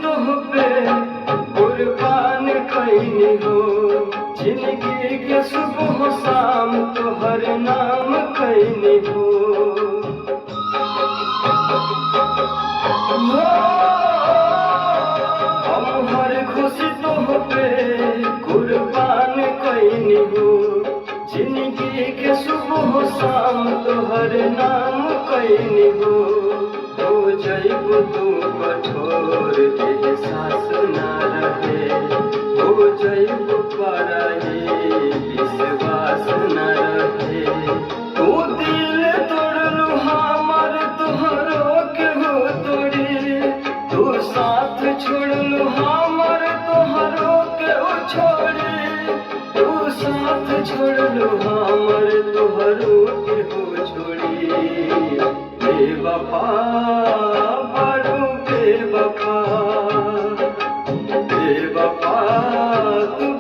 तुह पे कुर्बान कैनी हो। जिंदगी के सुबह शाम तोहर नाम कैनी हो। हम हर खुशी तुह पे कुर्बान कैनी हो। जिंदगी के सुबह शाम तोहर नाम कैनी हो। जइबू तू कठोर एहसास ना रहे। हो जइबू पराई विश्वास न रहे। तू दिल तोड़लू हमर तोहरो के हो तोड़ी। तू साथ छोड़लू हमर तोहरो के हो छोड़ी। तू साथ छोड़लू हमर तोहरो के हो छोड़ी। बेवफा बड़ू बेवफा, बेवफा तू